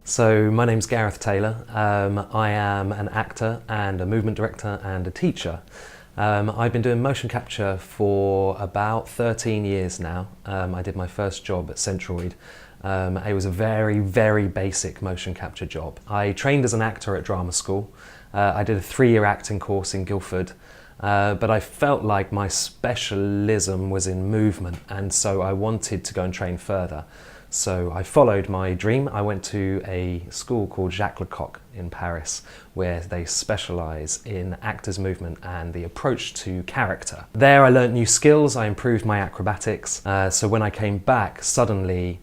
So my name's Gareth Taylor. I am an actor and a movement director and a teacher. I've been doing motion capture for about 13 years now. I did my first job at Centroid. It was a very, very basic motion capture job. I trained as an actor at drama school. I did a 3-year acting course in Guildford, but I felt like my specialism was in movement, and so I wanted to go and train further. So I followed my dream. I went to a school called Jacques Lecoq in Paris, where they specialise in actors' movement and the approach to character. There I learnt new skills, I improved my acrobatics. So when I came back, suddenly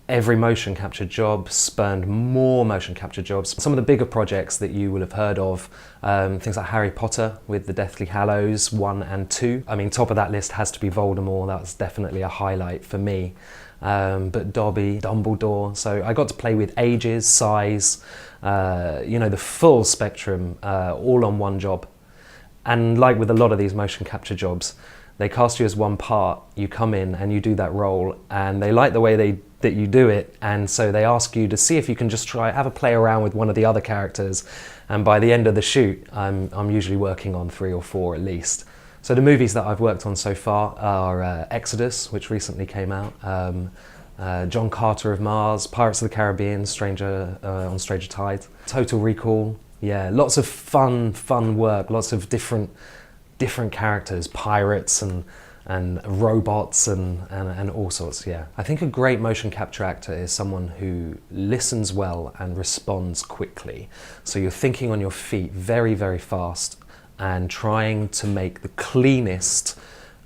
every motion capture job spurned more motion capture jobs. Some of the bigger projects that you will have heard of, things like Harry Potter with the Deathly Hallows 1 and 2. I mean, top of that list has to be Voldemort. That's definitely a highlight for me. But Dobby, Dumbledore, so I got to play with ages, size, you know, the full spectrum, all on one job. And like with a lot of these motion capture jobs, they cast you as one part, you come in and you do that role, and they like the way that you do it, and so they ask you to see if you can just have a play around with one of the other characters, and by the end of the shoot, I'm usually working on 3 or 4 at least. So the movies that I've worked on so far are Exodus, which recently came out, John Carter of Mars, Pirates of the Caribbean, Stranger on Stranger Tides, Total Recall. Yeah, lots of fun work, lots of different characters, pirates and robots and all sorts, yeah. I think a great motion capture actor is someone who listens well and responds quickly. So you're thinking on your feet very, very fast, and trying to make the cleanest,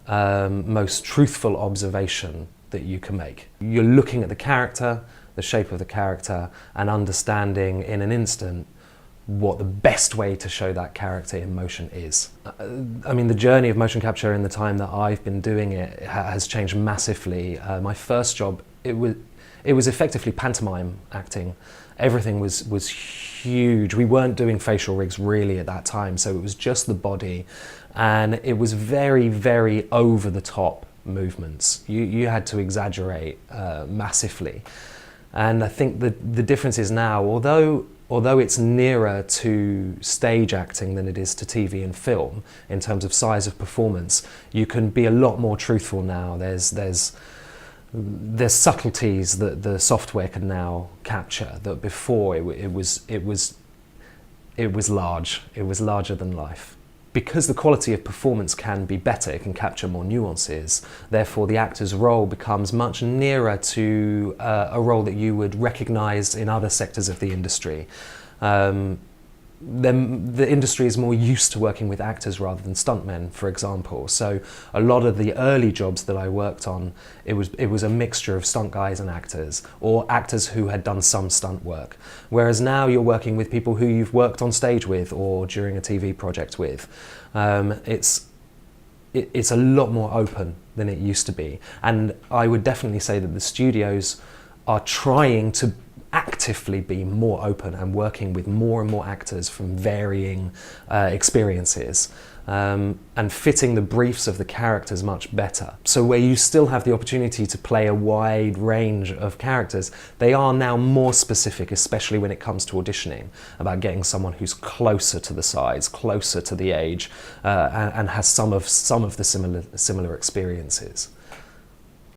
most truthful observation that you can make. You're looking at the character, the shape of the character, and understanding in an instant what the best way to show that character in motion is. I mean, the journey of motion capture in the time that I've been doing it has changed massively. My first job, it was effectively pantomime acting. Everything was huge. We weren't doing facial rigs really at that time, so it was just the body, and it was very, very over the top movements. You had to exaggerate massively. And I think the difference is now, although it's nearer to stage acting than it is to TV and film in terms of size of performance, you can be a lot more truthful now. There's subtleties that the software can now capture that before it was large. It was larger than life. Because the quality of performance can be better, it can capture more nuances, therefore the actor's role becomes much nearer to a role that you would recognise in other sectors of the industry. The industry is more used to working with actors rather than stuntmen, for example. So a lot of the early jobs that I worked on, it was a mixture of stunt guys and actors, or actors who had done some stunt work. Whereas now you're working with people who you've worked on stage with or during a TV project with. It's a lot more open than it used to be. And I would definitely say that the studios are trying to actively be more open and working with more and more actors from varying experiences, and fitting the briefs of the characters much better. So where you still have the opportunity to play a wide range of characters, they are now more specific, especially when it comes to auditioning, about getting someone who's closer to the size, closer to the age, and has some of the similar experiences.